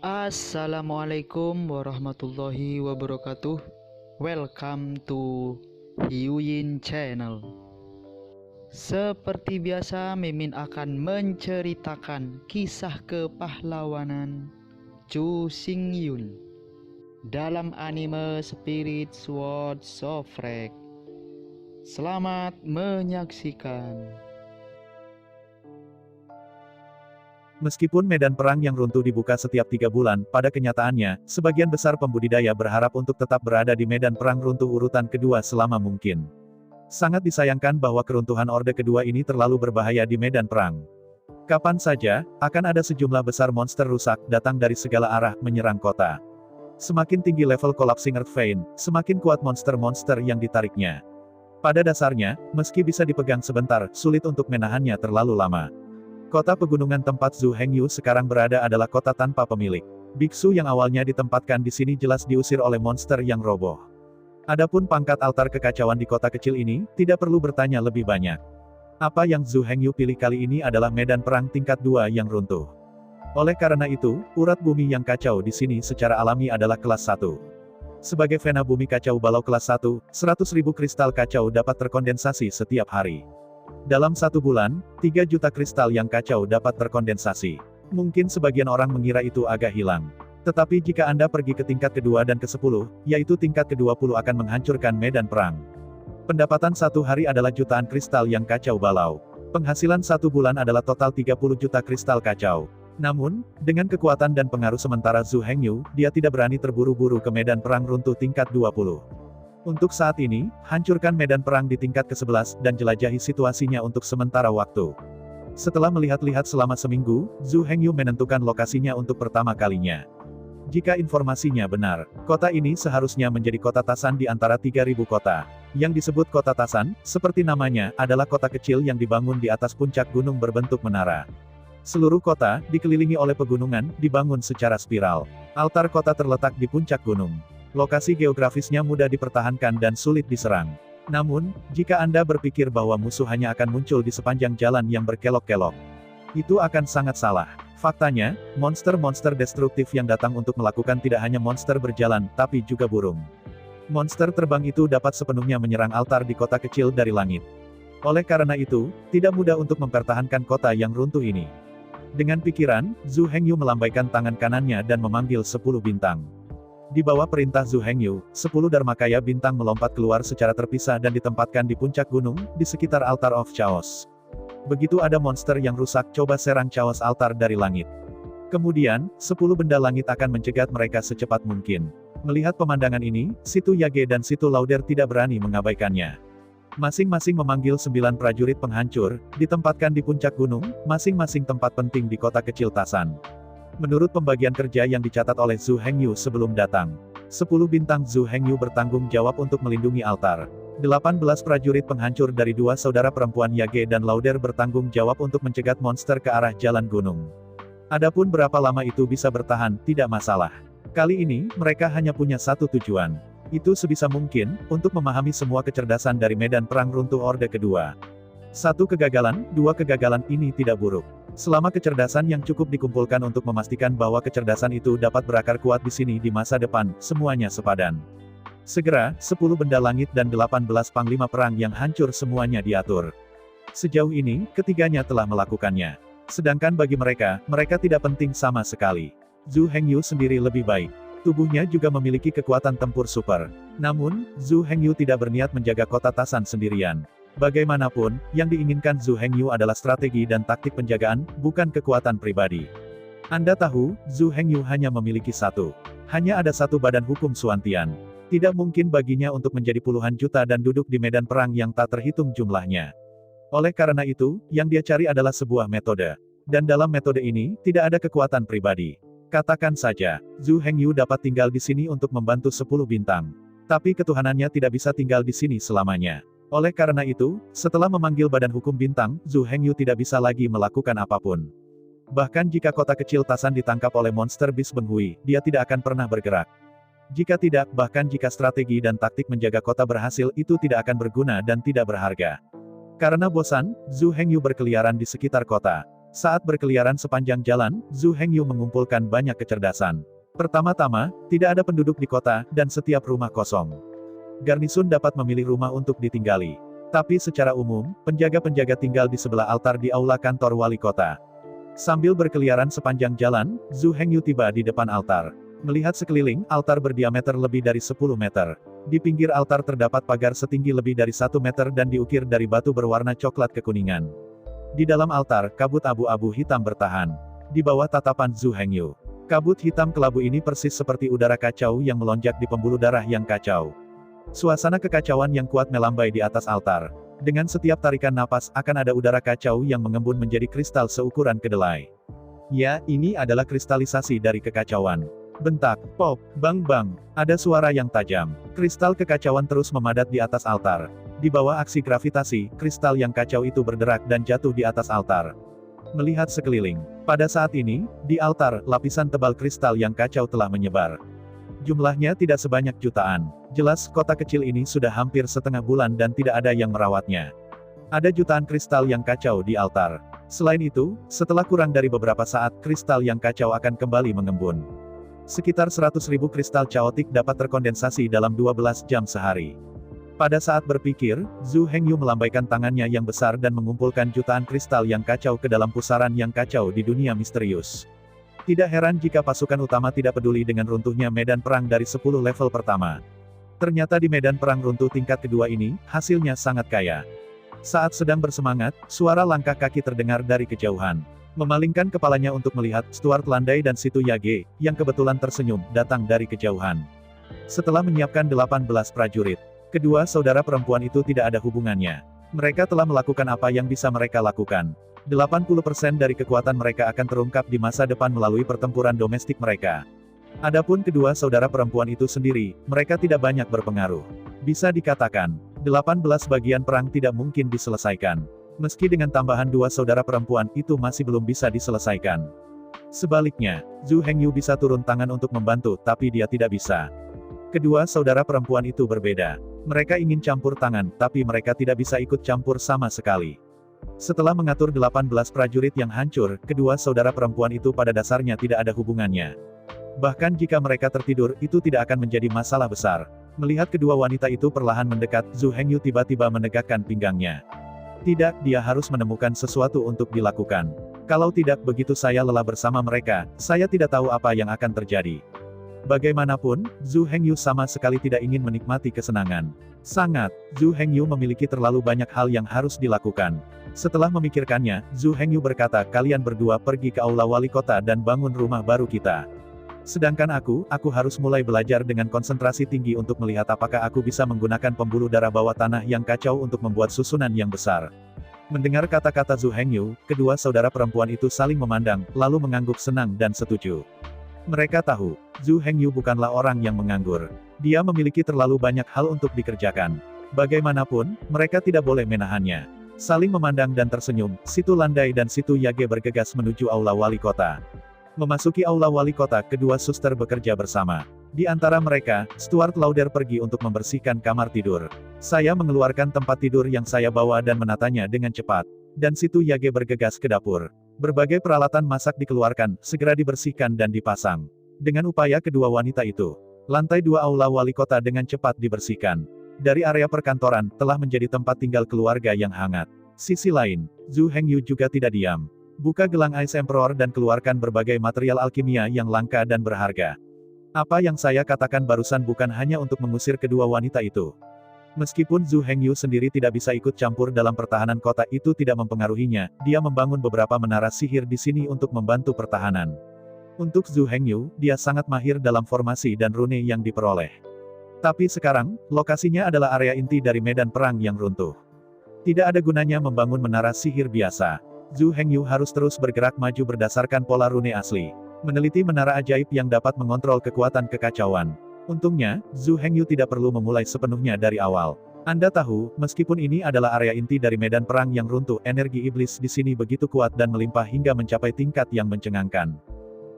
Assalamualaikum warahmatullahi wabarakatuh. Welcome to Hyuyin Channel. Seperti biasa, Mimin akan menceritakan kisah kepahlawanan Chu Xingyun dalam anime Spirit Sword Sofrek. Selamat menyaksikan. Meskipun medan perang yang runtuh dibuka setiap 3 bulan, pada kenyataannya, sebagian besar pembudidaya berharap untuk tetap berada di medan perang runtuh urutan kedua selama mungkin. Sangat disayangkan bahwa keruntuhan Orde Kedua ini terlalu berbahaya di medan perang. Kapan saja, akan ada sejumlah besar monster rusak datang dari segala arah menyerang kota. Semakin tinggi level Collapsing Earth Vein, semakin kuat monster-monster yang ditariknya. Pada dasarnya, meski bisa dipegang sebentar, sulit untuk menahannya terlalu lama. Kota pegunungan tempat Zhu Hengyu sekarang berada adalah kota tanpa pemilik. Biksu yang awalnya ditempatkan di sini jelas diusir oleh monster yang roboh. Adapun pangkat altar kekacauan di kota kecil ini, tidak perlu bertanya lebih banyak. Apa yang Zhu Hengyu pilih kali ini adalah medan perang tingkat 2 yang runtuh. Oleh karena itu, urat bumi yang kacau di sini secara alami adalah kelas 1. Sebagai vena bumi kacau balau kelas 1, 100.000 kristal kacau dapat terkondensasi setiap hari. Dalam 1 bulan, 3 juta kristal yang kacau dapat terkondensasi. Mungkin sebagian orang mengira itu agak hilang. Tetapi jika Anda pergi ke tingkat kedua dan ke-10, yaitu tingkat ke-20 akan menghancurkan medan perang. Pendapatan 1 hari adalah jutaan kristal yang kacau balau. Penghasilan 1 bulan adalah total 30 juta kristal kacau. Namun, dengan kekuatan dan pengaruh sementara Zhu Hengyu, dia tidak berani terburu-buru ke medan perang runtuh tingkat 20. Untuk saat ini, hancurkan medan perang di tingkat ke-11, dan jelajahi situasinya untuk sementara waktu. Setelah melihat-lihat selama seminggu, Zhu Hengyu menentukan lokasinya untuk pertama kalinya. Jika informasinya benar, kota ini seharusnya menjadi kota Tasan di antara 3.000 kota. Yang disebut kota Tasan, seperti namanya, adalah kota kecil yang dibangun di atas puncak gunung berbentuk menara. Seluruh kota, dikelilingi oleh pegunungan, dibangun secara spiral. Altar kota terletak di puncak gunung. Lokasi geografisnya mudah dipertahankan dan sulit diserang. Namun, jika Anda berpikir bahwa musuh hanya akan muncul di sepanjang jalan yang berkelok-kelok, itu akan sangat salah. Faktanya, monster-monster destruktif yang datang untuk melakukan tidak hanya monster berjalan, tapi juga burung. Monster terbang itu dapat sepenuhnya menyerang altar di kota kecil dari langit. Oleh karena itu, tidak mudah untuk mempertahankan kota yang runtuh ini. Dengan pikiran, Zhu Hengyu melambaikan tangan kanannya dan memanggil 10 bintang. Di bawah perintah Zhu Hengyu, 10 Dharmakaya bintang melompat keluar secara terpisah dan ditempatkan di puncak gunung, di sekitar Altar of Chaos. Begitu ada monster yang rusak, coba serang Chaos altar dari langit. Kemudian, 10 benda langit akan mencegat mereka secepat mungkin. Melihat pemandangan ini, Situ Yage dan Situ Lauder tidak berani mengabaikannya. Masing-masing memanggil 9 prajurit penghancur, ditempatkan di puncak gunung, masing-masing tempat penting di kota kecil Tasan. Menurut pembagian kerja yang dicatat oleh Zhu Hengyu sebelum datang, 10 bintang Zhu Hengyu bertanggung jawab untuk melindungi altar. 18 prajurit penghancur dari 2 saudara perempuan Yage dan Lauder bertanggung jawab untuk mencegat monster ke arah jalan gunung. Adapun berapa lama itu bisa bertahan, tidak masalah. Kali ini, mereka hanya punya satu tujuan. Itu sebisa mungkin, untuk memahami semua kecerdasan dari medan perang runtuh Orde Kedua. 1 kegagalan, 2 kegagalan ini tidak buruk. Selama kecerdasan yang cukup dikumpulkan untuk memastikan bahwa kecerdasan itu dapat berakar kuat di sini di masa depan, semuanya sepadan. Segera, 10 benda langit dan 18 panglima perang yang hancur semuanya diatur. Sejauh ini, ketiganya telah melakukannya. Sedangkan bagi mereka, mereka tidak penting sama sekali. Zhu Hengyu sendiri lebih baik. Tubuhnya juga memiliki kekuatan tempur super. Namun, Zhu Hengyu tidak berniat menjaga kota Tasan sendirian. Bagaimanapun, yang diinginkan Zhu Hengyu adalah strategi dan taktik penjagaan, bukan kekuatan pribadi. Anda tahu, Zhu Hengyu hanya memiliki satu. Hanya ada satu badan hukum Suantian. Tidak mungkin baginya untuk menjadi puluhan juta dan duduk di medan perang yang tak terhitung jumlahnya. Oleh karena itu, yang dia cari adalah sebuah metode. Dan dalam metode ini, tidak ada kekuatan pribadi. Katakan saja, Zhu Hengyu dapat tinggal di sini untuk membantu 10 bintang. Tapi ketuhanannya tidak bisa tinggal di sini selamanya. Oleh karena itu, setelah memanggil badan hukum bintang, Zhu Hengyu tidak bisa lagi melakukan apapun. Bahkan jika kota kecil Tasan ditangkap oleh monster bis Benghui, dia tidak akan pernah bergerak. Jika tidak, bahkan jika strategi dan taktik menjaga kota berhasil, itu tidak akan berguna dan tidak berharga. Karena bosan, Zhu Hengyu berkeliaran di sekitar kota. Saat berkeliaran sepanjang jalan, Zhu Hengyu mengumpulkan banyak kecerdasan. Pertama-tama, tidak ada penduduk di kota, dan setiap rumah kosong. Garnisun dapat memilih rumah untuk ditinggali. Tapi secara umum, penjaga-penjaga tinggal di sebelah altar di aula kantor wali kota. Sambil berkeliaran sepanjang jalan, Zhu Hengyu tiba di depan altar. Melihat sekeliling, altar berdiameter lebih dari 10 meter. Di pinggir altar terdapat pagar setinggi lebih dari 1 meter dan diukir dari batu berwarna coklat kekuningan. Di dalam altar, kabut abu-abu hitam bertahan. Di bawah tatapan Zhu Hengyu. Kabut hitam kelabu ini persis seperti udara kacau yang melonjak di pembuluh darah yang kacau. Suasana kekacauan yang kuat melambai di atas altar. Dengan setiap tarikan napas akan ada udara kacau yang mengembun menjadi kristal seukuran kedelai. Ya, ini adalah kristalisasi dari kekacauan. Bentak, pop, bang bang, ada suara yang tajam. Kristal kekacauan terus memadat di atas altar. Di bawah aksi gravitasi, kristal yang kacau itu berderak dan jatuh di atas altar. Melihat sekeliling. Pada saat ini, di altar, lapisan tebal kristal yang kacau telah menyebar. Jumlahnya tidak sebanyak jutaan. Jelas, kota kecil ini sudah hampir setengah bulan dan tidak ada yang merawatnya. Ada jutaan kristal yang kacau di altar. Selain itu, setelah kurang dari beberapa saat, kristal yang kacau akan kembali mengembun. Sekitar 100.000 kristal chaotik dapat terkondensasi dalam 12 jam sehari. Pada saat berpikir, Zhu Hengyu melambaikan tangannya yang besar dan mengumpulkan jutaan kristal yang kacau ke dalam pusaran yang kacau di dunia misterius. Tidak heran jika pasukan utama tidak peduli dengan runtuhnya medan perang dari 10 level pertama. Ternyata di medan perang runtuh tingkat kedua ini, hasilnya sangat kaya. Saat sedang bersemangat, suara langkah kaki terdengar dari kejauhan. Memalingkan kepalanya untuk melihat, Stuart Landai dan Situ Yage, yang kebetulan tersenyum, datang dari kejauhan. Setelah menyiapkan 18 prajurit, kedua saudara perempuan itu tidak ada hubungannya. Mereka telah melakukan apa yang bisa mereka lakukan. 80% dari kekuatan mereka akan terungkap di masa depan melalui pertempuran domestik mereka. Adapun kedua saudara perempuan itu sendiri, mereka tidak banyak berpengaruh. Bisa dikatakan, 18 bagian perang tidak mungkin diselesaikan. Meski dengan tambahan dua saudara perempuan, itu masih belum bisa diselesaikan. Sebaliknya, Zhu Hengyu bisa turun tangan untuk membantu, tapi dia tidak bisa. Kedua saudara perempuan itu berbeda. Mereka ingin campur tangan, tapi mereka tidak bisa ikut campur sama sekali. Setelah mengatur 18 prajurit yang hancur, kedua saudara perempuan itu pada dasarnya tidak ada hubungannya. Bahkan jika mereka tertidur, itu tidak akan menjadi masalah besar. Melihat kedua wanita itu perlahan mendekat, Zhu Hengyu tiba-tiba menegakkan pinggangnya. Tidak, dia harus menemukan sesuatu untuk dilakukan. Kalau tidak, begitu saya lelah bersama mereka, saya tidak tahu apa yang akan terjadi. Bagaimanapun, Zhu Hengyu sama sekali tidak ingin menikmati kesenangan. Sangat, Zhu Hengyu memiliki terlalu banyak hal yang harus dilakukan. Setelah memikirkannya, Zhu Hengyu berkata, kalian berdua pergi ke aula wali kota dan bangun rumah baru kita. Sedangkan aku harus mulai belajar dengan konsentrasi tinggi untuk melihat apakah aku bisa menggunakan pembuluh darah bawah tanah yang kacau untuk membuat susunan yang besar. Mendengar kata-kata Zhu Hengyu, kedua saudara perempuan itu saling memandang, lalu mengangguk senang dan setuju. Mereka tahu, Zhu Hengyu bukanlah orang yang menganggur. Dia memiliki terlalu banyak hal untuk dikerjakan. Bagaimanapun, mereka tidak boleh menahannya. Saling memandang dan tersenyum, Situ Landai dan Situ Yage bergegas menuju aula wali kota. Memasuki aula wali kota, kedua suster bekerja bersama. Di antara mereka, Stuart Lauder pergi untuk membersihkan kamar tidur. Saya mengeluarkan tempat tidur yang saya bawa dan menatanya dengan cepat. Dan Situ Yage bergegas ke dapur. Berbagai peralatan masak dikeluarkan, segera dibersihkan dan dipasang. Dengan upaya kedua wanita itu, lantai 2 aula wali kota dengan cepat dibersihkan. Dari area perkantoran, telah menjadi tempat tinggal keluarga yang hangat. Sisi lain, Zhu Hengyu juga tidak diam. Buka gelang Ice Emperor dan keluarkan berbagai material alkimia yang langka dan berharga. Apa yang saya katakan barusan bukan hanya untuk mengusir kedua wanita itu. Meskipun Zhu Hengyu sendiri tidak bisa ikut campur dalam pertahanan kota, itu tidak mempengaruhinya. Dia membangun beberapa menara sihir di sini untuk membantu pertahanan. Untuk Zhu Hengyu, dia sangat mahir dalam formasi dan rune yang diperoleh. Tapi sekarang, lokasinya adalah area inti dari medan perang yang runtuh. Tidak ada gunanya membangun menara sihir biasa. Zhu Hengyu harus terus bergerak maju berdasarkan pola rune asli. Meneliti menara ajaib yang dapat mengontrol kekuatan kekacauan. Untungnya, Zhu Hengyu tidak perlu memulai sepenuhnya dari awal. Anda tahu, meskipun ini adalah area inti dari medan perang yang runtuh, energi iblis di sini begitu kuat dan melimpah hingga mencapai tingkat yang mencengangkan.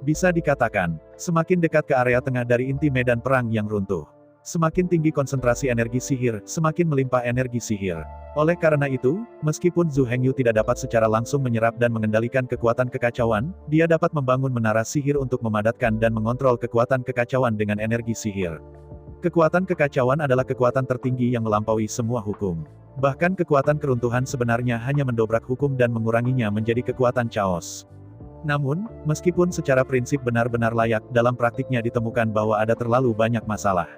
Bisa dikatakan, semakin dekat ke area tengah dari inti medan perang yang runtuh, Semakin tinggi konsentrasi energi sihir, semakin melimpah energi sihir. Oleh karena itu, meskipun Zhu Hengyu tidak dapat secara langsung menyerap dan mengendalikan kekuatan kekacauan, dia dapat membangun menara sihir untuk memadatkan dan mengontrol kekuatan kekacauan dengan energi sihir. Kekuatan kekacauan adalah kekuatan tertinggi yang melampaui semua hukum. Bahkan kekuatan keruntuhan sebenarnya hanya mendobrak hukum dan menguranginya menjadi kekuatan chaos. Namun, meskipun secara prinsip benar-benar layak, dalam praktiknya ditemukan bahwa ada terlalu banyak masalah.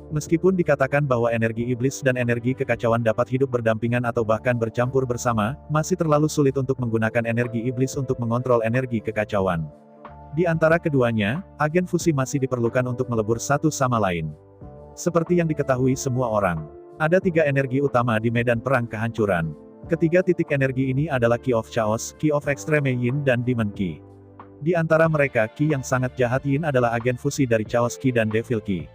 Meskipun dikatakan bahwa energi iblis dan energi kekacauan dapat hidup berdampingan atau bahkan bercampur bersama, masih terlalu sulit untuk menggunakan energi iblis untuk mengontrol energi kekacauan. Di antara keduanya, agen fusi masih diperlukan untuk melebur satu sama lain. Seperti yang diketahui semua orang, ada 3 energi utama di medan perang kehancuran. Ketiga titik energi ini adalah Key of Chaos, Key of Extreme Yin dan Demon Key. Di antara mereka, Key yang sangat jahat Yin adalah agen fusi dari Chaos Key dan Devil Key.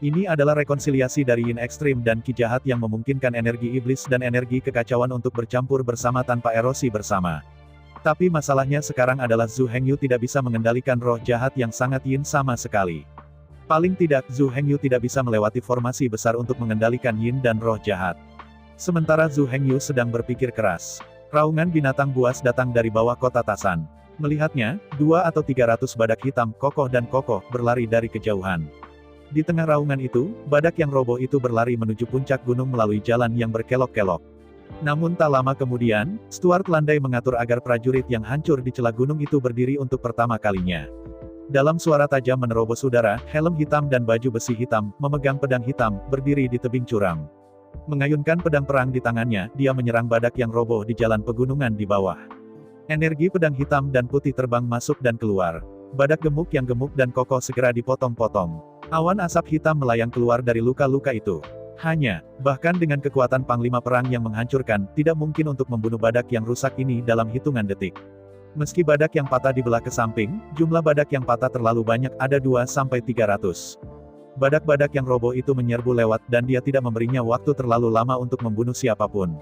Ini adalah rekonsiliasi dari Yin ekstrim dan Ki jahat yang memungkinkan energi iblis dan energi kekacauan untuk bercampur bersama tanpa erosi bersama. Tapi masalahnya sekarang adalah Zhu Hengyu tidak bisa mengendalikan roh jahat yang sangat Yin sama sekali. Paling tidak, Zhu Hengyu tidak bisa melewati formasi besar untuk mengendalikan Yin dan roh jahat. Sementara Zhu Hengyu sedang berpikir keras. Raungan binatang buas datang dari bawah kota Tasan. Melihatnya, 2 atau 300 badak hitam, kokoh dan kokoh, berlari dari kejauhan. Di tengah raungan itu, badak yang roboh itu berlari menuju puncak gunung melalui jalan yang berkelok-kelok. Namun tak lama kemudian, Stuart landai mengatur agar prajurit yang hancur di celah gunung itu berdiri untuk pertama kalinya. Dalam suara tajam menerobos udara, helm hitam dan baju besi hitam, memegang pedang hitam, berdiri di tebing curam. Mengayunkan pedang perang di tangannya, dia menyerang badak yang roboh di jalan pegunungan di bawah. Energi pedang hitam dan putih terbang masuk dan keluar. Badak gemuk yang gemuk dan kokoh segera dipotong-potong. Awan asap hitam melayang keluar dari luka-luka itu. Hanya, bahkan dengan kekuatan panglima perang yang menghancurkan, tidak mungkin untuk membunuh badak yang rusak ini dalam hitungan detik. Meski badak yang patah dibelah ke samping, jumlah badak yang patah terlalu banyak, ada 2-300. Badak-badak yang roboh itu menyerbu lewat dan dia tidak memberinya waktu terlalu lama untuk membunuh siapapun.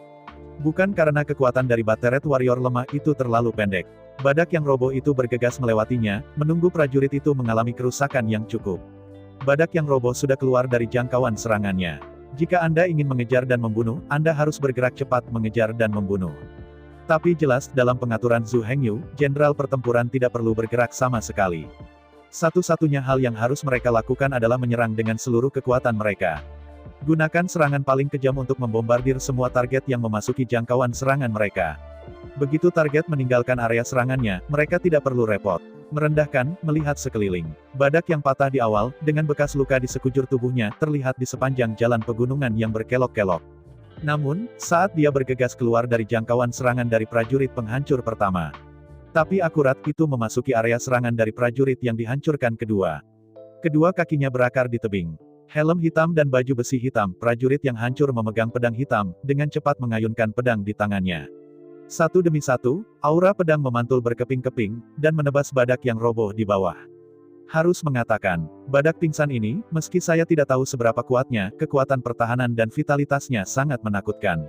Bukan karena kekuatan dari Bateret Warrior lemah itu terlalu pendek. Badak yang roboh itu bergegas melewatinya, menunggu prajurit itu mengalami kerusakan yang cukup. Badak yang roboh sudah keluar dari jangkauan serangannya. Jika Anda ingin mengejar dan membunuh, Anda harus bergerak cepat mengejar dan membunuh. Tapi jelas, dalam pengaturan Zhu Hengyu, jenderal pertempuran tidak perlu bergerak sama sekali. Satu-satunya hal yang harus mereka lakukan adalah menyerang dengan seluruh kekuatan mereka. Gunakan serangan paling kejam untuk membombardir semua target yang memasuki jangkauan serangan mereka. Begitu target meninggalkan area serangannya, mereka tidak perlu repot. Merendahkan, melihat sekeliling. Badak yang patah di awal, dengan bekas luka di sekujur tubuhnya, terlihat di sepanjang jalan pegunungan yang berkelok-kelok. Namun, saat dia bergegas keluar dari jangkauan serangan dari prajurit penghancur pertama. Tapi akurat itu memasuki area serangan dari prajurit yang dihancurkan kedua. Kedua kakinya berakar di tebing. Helm hitam dan baju besi hitam, prajurit yang hancur memegang pedang hitam, dengan cepat mengayunkan pedang di tangannya. Satu demi satu, aura pedang memantul berkeping-keping, dan menebas badak yang roboh di bawah. Harus mengatakan, badak pingsan ini, meski saya tidak tahu seberapa kuatnya, kekuatan pertahanan dan vitalitasnya sangat menakutkan.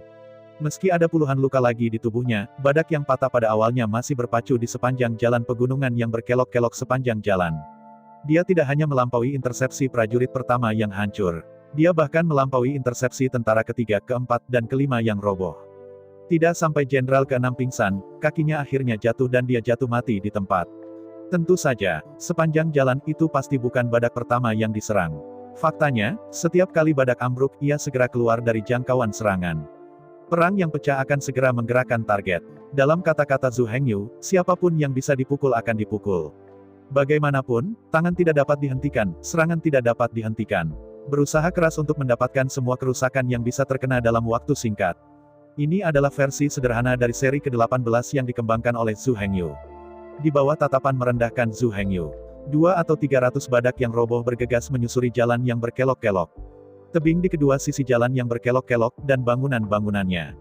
Meski ada puluhan luka lagi di tubuhnya, badak yang patah pada awalnya masih berpacu di sepanjang jalan pegunungan yang berkelok-kelok sepanjang jalan. Dia tidak hanya melampaui intersepsi prajurit pertama yang hancur. Dia bahkan melampaui intersepsi tentara ketiga, keempat, dan kelima yang roboh. Tidak sampai jenderal ke-6 pingsan, kakinya akhirnya jatuh dan dia jatuh mati di tempat. Tentu saja, sepanjang jalan itu pasti bukan badak pertama yang diserang. Faktanya, setiap kali badak ambruk, ia segera keluar dari jangkauan serangan. Perang yang pecah akan segera menggerakkan target. Dalam kata-kata Zhu Hengyu, siapapun yang bisa dipukul akan dipukul. Bagaimanapun, tangan tidak dapat dihentikan, serangan tidak dapat dihentikan. Berusaha keras untuk mendapatkan semua kerusakan yang bisa terkena dalam waktu singkat. Ini adalah versi sederhana dari seri ke-18 yang dikembangkan oleh Zhu Hengyu. Di bawah tatapan merendahkan Zhu Hengyu, 2 atau 300 badak yang roboh bergegas menyusuri jalan yang berkelok-kelok. Tebing di kedua sisi jalan yang berkelok-kelok, dan bangunan-bangunannya.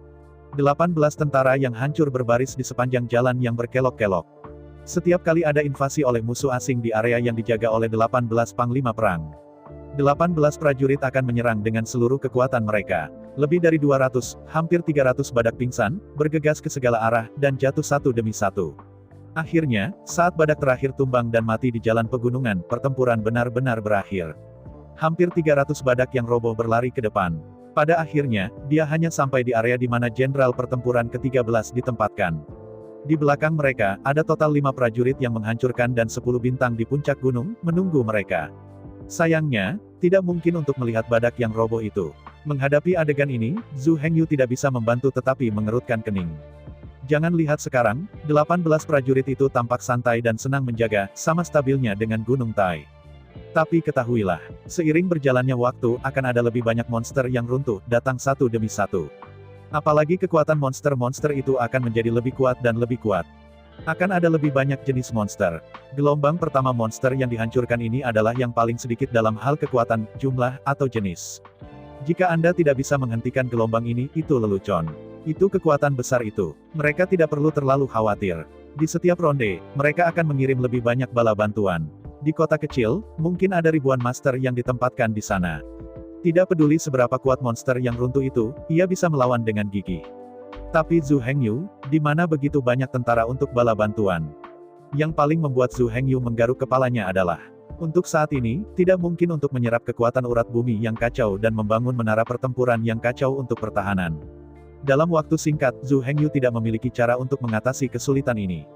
18 tentara yang hancur berbaris di sepanjang jalan yang berkelok-kelok. Setiap kali ada invasi oleh musuh asing di area yang dijaga oleh 18 panglima perang, 18 prajurit akan menyerang dengan seluruh kekuatan mereka. Lebih dari 200, hampir 300 badak pingsan, bergegas ke segala arah, dan jatuh satu demi satu. Akhirnya, saat badak terakhir tumbang dan mati di jalan pegunungan, pertempuran benar-benar berakhir. Hampir 300 badak yang roboh berlari ke depan. Pada akhirnya, dia hanya sampai di area di mana jenderal pertempuran ke-13 ditempatkan. Di belakang mereka, ada total 5 prajurit yang menghancurkan dan 10 bintang di puncak gunung, menunggu mereka. Sayangnya, tidak mungkin untuk melihat badak yang roboh itu. Menghadapi adegan ini, Zhu Hengyu tidak bisa membantu tetapi mengerutkan kening. Jangan lihat sekarang, 18 prajurit itu tampak santai dan senang menjaga, sama stabilnya dengan Gunung Tai. Tapi ketahuilah, seiring berjalannya waktu, akan ada lebih banyak monster yang runtuh, datang satu demi satu. Apalagi kekuatan monster-monster itu akan menjadi lebih kuat dan lebih kuat. Akan ada lebih banyak jenis monster. Gelombang pertama monster yang dihancurkan ini adalah yang paling sedikit dalam hal kekuatan, jumlah, atau jenis. Jika Anda tidak bisa menghentikan gelombang ini, itu lelucon. Itu kekuatan besar itu. Mereka tidak perlu terlalu khawatir. Di setiap ronde, mereka akan mengirim lebih banyak bala bantuan. Di kota kecil, mungkin ada ribuan master yang ditempatkan di sana. Tidak peduli seberapa kuat monster yang runtuh itu, ia bisa melawan dengan gigih. Tapi Zhu Hengyu, di mana begitu banyak tentara untuk bala bantuan? Yang paling membuat Zhu Hengyu menggaruk kepalanya adalah, untuk saat ini, tidak mungkin untuk menyerap kekuatan urat bumi yang kacau dan membangun menara pertempuran yang kacau untuk pertahanan. Dalam waktu singkat, Zhu Hengyu tidak memiliki cara untuk mengatasi kesulitan ini.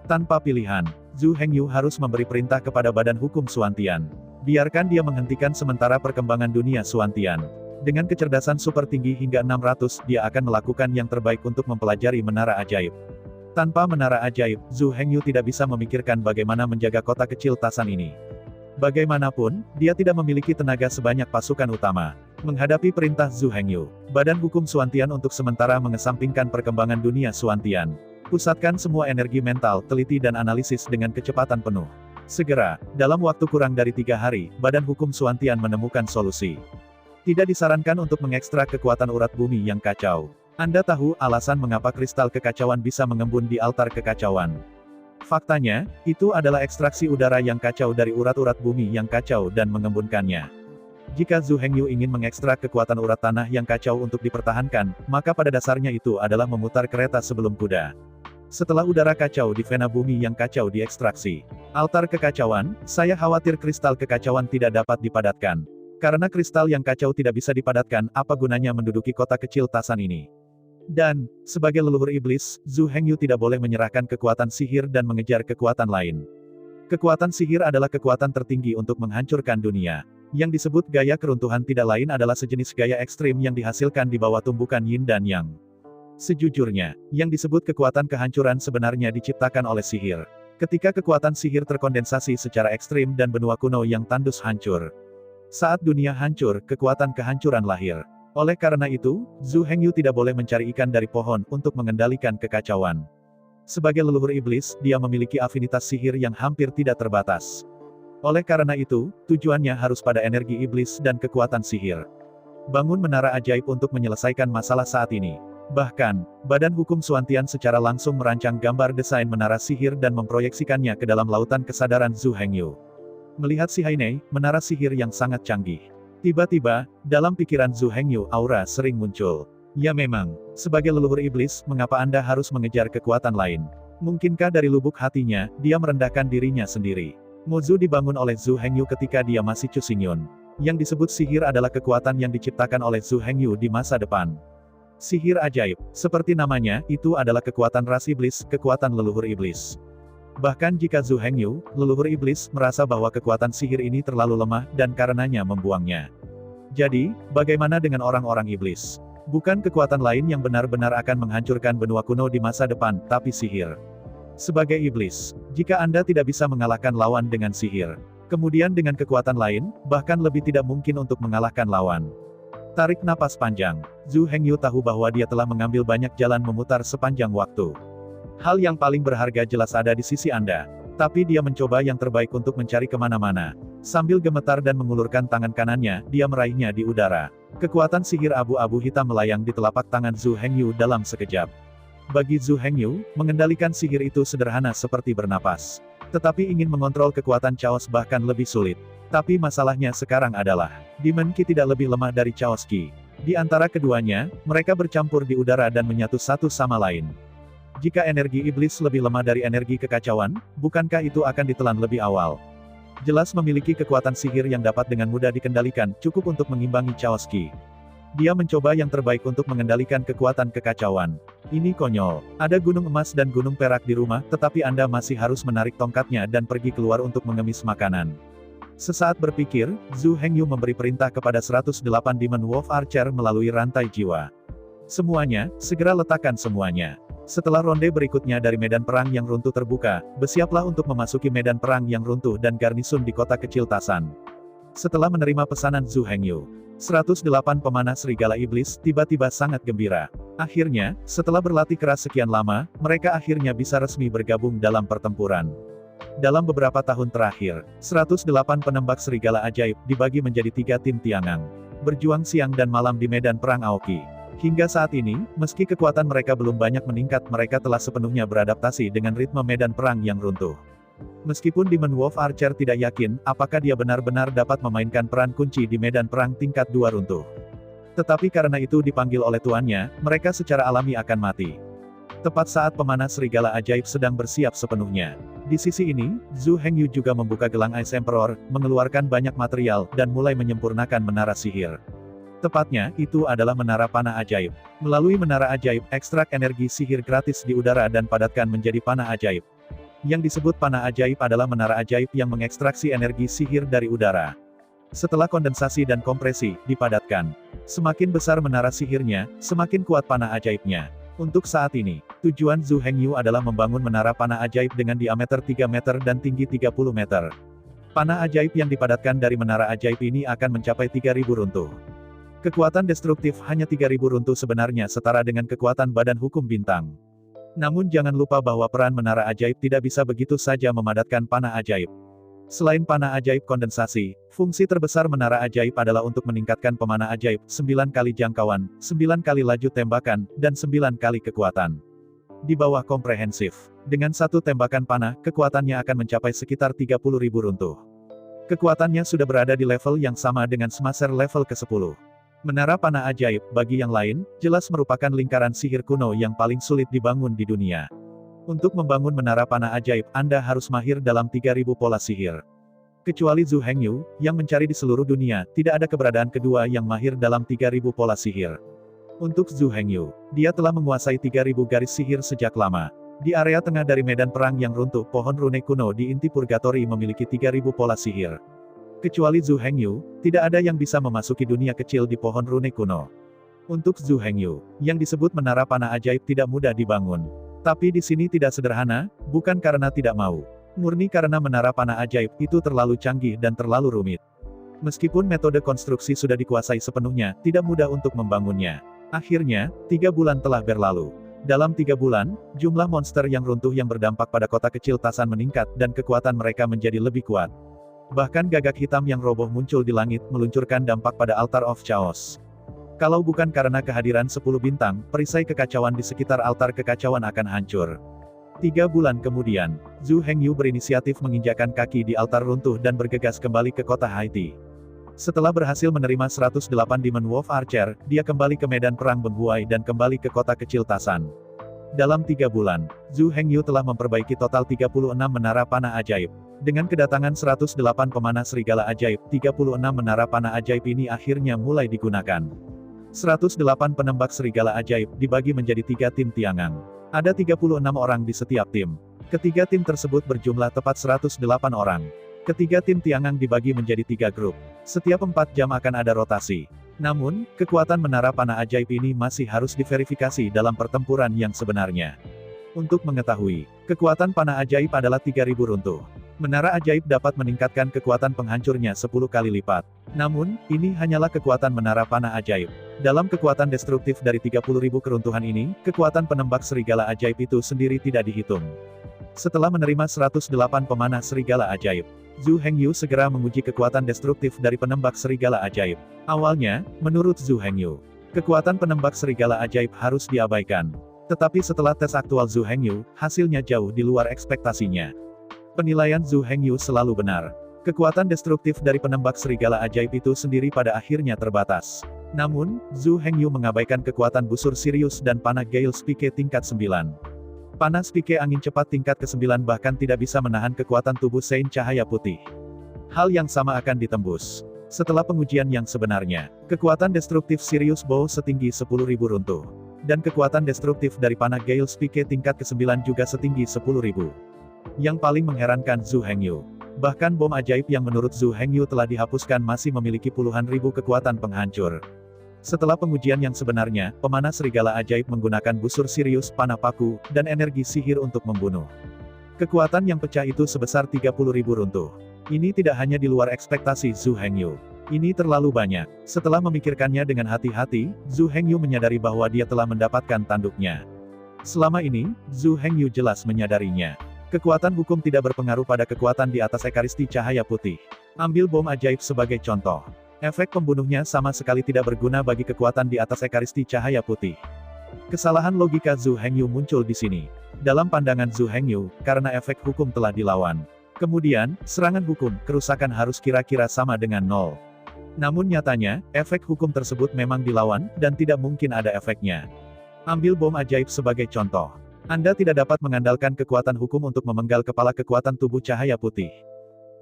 Tanpa pilihan, Zhu Hengyu harus memberi perintah kepada Badan Hukum Suantian. Biarkan dia menghentikan sementara perkembangan dunia Suantian. Dengan kecerdasan super tinggi hingga 600, dia akan melakukan yang terbaik untuk mempelajari menara ajaib. Tanpa menara ajaib, Zhu Hengyu tidak bisa memikirkan bagaimana menjaga kota kecil Tasan ini. Bagaimanapun, dia tidak memiliki tenaga sebanyak pasukan utama. Menghadapi perintah Zhu Hengyu, Badan Hukum Suantian untuk sementara mengesampingkan perkembangan dunia Suantian. Pusatkan semua energi mental, teliti dan analisis dengan kecepatan penuh. Segera, dalam waktu kurang dari 3 hari, Badan Hukum Suantian menemukan solusi. Tidak disarankan untuk mengekstrak kekuatan urat bumi yang kacau. Anda tahu alasan mengapa kristal kekacauan bisa mengembun di altar kekacauan. Faktanya, itu adalah ekstraksi udara yang kacau dari urat-urat bumi yang kacau dan mengembunkannya. Jika Zhu Hengyu ingin mengekstrak kekuatan urat tanah yang kacau untuk dipertahankan, maka pada dasarnya itu adalah memutar kereta sebelum kuda. Setelah udara kacau di vena bumi yang kacau diekstraksi. Altar kekacauan, saya khawatir kristal kekacauan tidak dapat dipadatkan. Karena kristal yang kacau tidak bisa dipadatkan, apa gunanya menduduki kota kecil Tasan ini? Dan, sebagai leluhur iblis, Zhu Hengyu tidak boleh menyerahkan kekuatan sihir dan mengejar kekuatan lain. Kekuatan sihir adalah kekuatan tertinggi untuk menghancurkan dunia. Yang disebut gaya keruntuhan tidak lain adalah sejenis gaya ekstrim yang dihasilkan di bawah tumbukan yin dan yang. Sejujurnya, yang disebut kekuatan kehancuran sebenarnya diciptakan oleh sihir. Ketika kekuatan sihir terkondensasi secara ekstrim dan benua kuno yang tandus hancur. Saat dunia hancur, kekuatan kehancuran lahir. Oleh karena itu, Zhu Hengyu tidak boleh mencari ikan dari pohon untuk mengendalikan kekacauan. Sebagai leluhur iblis, dia memiliki afinitas sihir yang hampir tidak terbatas. Oleh karena itu, tujuannya harus pada energi iblis dan kekuatan sihir. Bangun menara ajaib untuk menyelesaikan masalah saat ini. Bahkan, Badan Hukum Suantian secara langsung merancang gambar desain menara sihir dan memproyeksikannya ke dalam lautan kesadaran Zhu Hengyu. Melihat si Hainei, menara sihir yang sangat canggih. Tiba-tiba, dalam pikiran Zhu Hengyu aura sering muncul. Ya memang, sebagai leluhur iblis, mengapa Anda harus mengejar kekuatan lain? Mungkinkah dari lubuk hatinya, dia merendahkan dirinya sendiri? Mozu dibangun oleh Zhu Hengyu ketika dia masih Cusingyun. Yang disebut sihir adalah kekuatan yang diciptakan oleh Zhu Hengyu di masa depan. Sihir ajaib, seperti namanya, itu adalah kekuatan ras iblis, kekuatan leluhur iblis. Bahkan jika Zhu Hengyu, leluhur iblis, merasa bahwa kekuatan sihir ini terlalu lemah, dan karenanya membuangnya. Jadi, bagaimana dengan orang-orang iblis? Bukan kekuatan lain yang benar-benar akan menghancurkan benua kuno di masa depan, tapi sihir. Sebagai iblis, jika Anda tidak bisa mengalahkan lawan dengan sihir, kemudian dengan kekuatan lain, bahkan lebih tidak mungkin untuk mengalahkan lawan. Tarik napas panjang, Zhu Hengyu tahu bahwa dia telah mengambil banyak jalan memutar sepanjang waktu. Hal yang paling berharga jelas ada di sisi Anda. Tapi dia mencoba yang terbaik untuk mencari kemana-mana. Sambil gemetar dan mengulurkan tangan kanannya, dia meraihnya di udara. Kekuatan sihir abu-abu hitam melayang di telapak tangan Zhu Hengyu dalam sekejap. Bagi Zhu Hengyu, mengendalikan sihir itu sederhana seperti bernapas. Tetapi ingin mengontrol kekuatan Chaos bahkan lebih sulit. Tapi masalahnya sekarang adalah, Demon Qi tidak lebih lemah dari Chaos Qi. Di antara keduanya, mereka bercampur di udara dan menyatu satu sama lain. Jika energi iblis lebih lemah dari energi kekacauan, bukankah itu akan ditelan lebih awal? jelas memiliki kekuatan sihir yang dapat dengan mudah dikendalikan, cukup untuk mengimbangi Chaoski. Dia mencoba yang terbaik untuk mengendalikan kekuatan kekacauan. Ini konyol. Ada gunung emas dan gunung perak di rumah, tetapi Anda masih harus menarik tongkatnya dan pergi keluar untuk mengemis makanan. Sesaat berpikir, Zhu Hengyu memberi perintah kepada 108 Demon Wolf Archer melalui rantai jiwa. Semuanya, segera letakkan semuanya. Setelah ronde berikutnya dari medan perang yang runtuh terbuka, bersiaplah untuk memasuki medan perang yang runtuh dan garnisun di kota kecil Tasan. Setelah menerima pesanan Zhu Hengyu, 108 pemanah serigala iblis tiba-tiba sangat gembira. Akhirnya, setelah berlatih keras sekian lama, mereka akhirnya bisa resmi bergabung dalam pertempuran. Dalam beberapa tahun terakhir, 108 penembak serigala ajaib dibagi menjadi 3 tim Tiangang, berjuang siang dan malam di medan perang Aoki. Hingga saat ini, meski kekuatan mereka belum banyak meningkat, mereka telah sepenuhnya beradaptasi dengan ritme medan perang yang runtuh. Meskipun Demon Wolf Archer tidak yakin, apakah dia benar-benar dapat memainkan peran kunci di medan perang tingkat 2 runtuh. Tetapi karena itu dipanggil oleh tuannya, mereka secara alami akan mati. Tepat saat pemanah serigala ajaib sedang bersiap sepenuhnya. Di sisi ini, Zhu Hengyu juga membuka gelang Ice Emperor, mengeluarkan banyak material, dan mulai menyempurnakan menara sihir. Tepatnya, itu adalah menara panah ajaib. Melalui menara ajaib, ekstrak energi sihir gratis di udara dan padatkan menjadi panah ajaib. Yang disebut panah ajaib adalah menara ajaib yang mengekstraksi energi sihir dari udara. Setelah kondensasi dan kompresi, dipadatkan. Semakin besar menara sihirnya, semakin kuat panah ajaibnya. Untuk saat ini, tujuan Zhu Hengyu adalah membangun menara panah ajaib dengan diameter 3 meter dan tinggi 30 meter. Panah ajaib yang dipadatkan dari menara ajaib ini akan mencapai 3.000 runtuh. Kekuatan destruktif hanya 3.000 runtuh sebenarnya setara dengan kekuatan badan hukum bintang. Namun jangan lupa bahwa peran menara ajaib tidak bisa begitu saja memadatkan panah ajaib. Selain panah ajaib kondensasi, fungsi terbesar menara ajaib adalah untuk meningkatkan pemanah ajaib, 9 kali jangkauan, 9 kali laju tembakan, dan 9 kali kekuatan. Di bawah komprehensif, dengan satu tembakan panah, kekuatannya akan mencapai sekitar 30.000 runtuh. Kekuatannya sudah berada di level yang sama dengan Smasher level ke-10. Menara panah ajaib, bagi yang lain, jelas merupakan lingkaran sihir kuno yang paling sulit dibangun di dunia. Untuk membangun menara panah ajaib, Anda harus mahir dalam 3.000 pola sihir. Kecuali Zhu Hengyu, yang mencari di seluruh dunia, tidak ada keberadaan kedua yang mahir dalam 3.000 pola sihir. Untuk Zhu Hengyu, dia telah menguasai 3.000 garis sihir sejak lama. Di area tengah dari medan perang yang runtuh, pohon rune kuno di inti purgatori memiliki 3.000 pola sihir. Kecuali Zhu Hengyu, tidak ada yang bisa memasuki dunia kecil di pohon rune kuno. Untuk Zhu Hengyu, yang disebut menara panah ajaib tidak mudah dibangun. Tapi di sini tidak sederhana, bukan karena tidak mau. Murni karena menara panah ajaib itu terlalu canggih dan terlalu rumit. Meskipun metode konstruksi sudah dikuasai sepenuhnya, tidak mudah untuk membangunnya. Akhirnya, 3 bulan telah berlalu. Dalam 3 bulan, jumlah monster yang runtuh yang berdampak pada kota kecil Tasan meningkat dan kekuatan mereka menjadi lebih kuat. Bahkan gagak hitam yang roboh muncul di langit, meluncurkan dampak pada Altar of Chaos. Kalau bukan karena kehadiran 10 bintang, perisai kekacauan di sekitar altar kekacauan akan hancur. 3 bulan kemudian, Zhu Hengyu berinisiatif menginjakkan kaki di altar runtuh dan bergegas kembali ke kota Haiti. Setelah berhasil menerima 108 Demon Wolf Archer, dia kembali ke medan perang Benghuai dan kembali ke kota kecil Tasan. Dalam 3 bulan, Zhu Hengyu telah memperbaiki total 36 menara panah ajaib. Dengan kedatangan 108 pemanah serigala ajaib, 36 menara panah ajaib ini akhirnya mulai digunakan. 108 penembak serigala ajaib dibagi menjadi 3 tim Tiangang. Ada 36 orang di setiap tim. Ketiga tim tersebut berjumlah tepat 108 orang. Ketiga tim Tiangang dibagi menjadi 3 grup. Setiap 4 jam akan ada rotasi. Namun, kekuatan menara panah ajaib ini masih harus diverifikasi dalam pertempuran yang sebenarnya. Untuk mengetahui, kekuatan panah ajaib adalah 3.000 runtuh. Menara ajaib dapat meningkatkan kekuatan penghancurnya 10 kali lipat. Namun, ini hanyalah kekuatan menara panah ajaib. Dalam kekuatan destruktif dari 30.000 keruntuhan ini, kekuatan penembak serigala ajaib itu sendiri tidak dihitung. Setelah menerima 108 pemanah serigala ajaib, Zhu Hengyu segera menguji kekuatan destruktif dari penembak serigala ajaib. Awalnya, menurut Zhu Hengyu, kekuatan penembak serigala ajaib harus diabaikan. Tetapi setelah tes aktual Zhu Hengyu, hasilnya jauh di luar ekspektasinya. Penilaian Zhu Hengyu selalu benar. Kekuatan destruktif dari penembak serigala ajaib itu sendiri pada akhirnya terbatas. Namun, Zhu Hengyu mengabaikan kekuatan busur Sirius dan panah Gale Spike tingkat 9. Panah Spike angin cepat tingkat ke-9 bahkan tidak bisa menahan kekuatan tubuh Sein cahaya putih. hal yang sama akan ditembus. Setelah pengujian yang sebenarnya, kekuatan destruktif Sirius Bow setinggi 10.000 runtuh. Dan kekuatan destruktif dari panah Gale Spike tingkat ke-9 juga setinggi 10.000. Yang paling mengherankan Zhu Hengyu. Bahkan bom ajaib yang menurut Zhu Hengyu telah dihapuskan masih memiliki puluhan ribu kekuatan penghancur. Setelah pengujian yang sebenarnya, pemanah serigala ajaib menggunakan busur Sirius, panah paku, dan energi sihir untuk membunuh. Kekuatan yang pecah itu sebesar 30.000 runtuh. Ini tidak hanya di luar ekspektasi Zhu Hengyu. Ini terlalu banyak. Setelah memikirkannya dengan hati-hati, Zhu Hengyu menyadari bahwa dia telah mendapatkan tanduknya. Selama ini, Zhu Hengyu jelas menyadarinya. Kekuatan hukum tidak berpengaruh pada kekuatan di atas ekaristi cahaya putih. Ambil bom ajaib sebagai contoh. Efek pembunuhnya sama sekali tidak berguna bagi kekuatan di atas ekaristi cahaya putih. Kesalahan logika Zhu Hengyu muncul di sini. Dalam pandangan Zhu Hengyu, karena efek hukum telah dilawan. Kemudian, serangan hukum, kerusakan harus kira-kira sama dengan nol. Namun nyatanya, efek hukum tersebut memang dilawan, dan tidak mungkin ada efeknya. Ambil bom ajaib sebagai contoh. Anda tidak dapat mengandalkan kekuatan hukum untuk memenggal kepala kekuatan tubuh cahaya putih.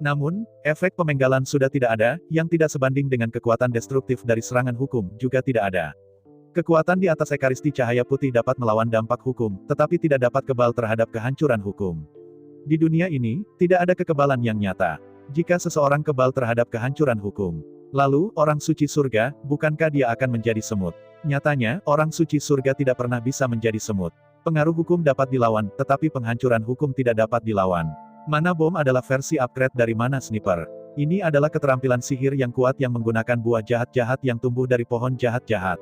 Namun, efek pemenggalan sudah tidak ada, yang tidak sebanding dengan kekuatan destruktif dari serangan hukum, juga tidak ada. Kekuatan di atas ekaristi cahaya putih dapat melawan dampak hukum, tetapi tidak dapat kebal terhadap kehancuran hukum. Di dunia ini, tidak ada kekebalan yang nyata. Jika seseorang kebal terhadap kehancuran hukum, lalu, orang suci surga, bukankah dia akan menjadi semut? Nyatanya, orang suci surga tidak pernah bisa menjadi semut. Pengaruh hukum dapat dilawan, tetapi penghancuran hukum tidak dapat dilawan. Mana bom adalah versi upgrade dari mana sniper. Ini adalah keterampilan sihir yang kuat yang menggunakan buah jahat-jahat yang tumbuh dari pohon jahat-jahat.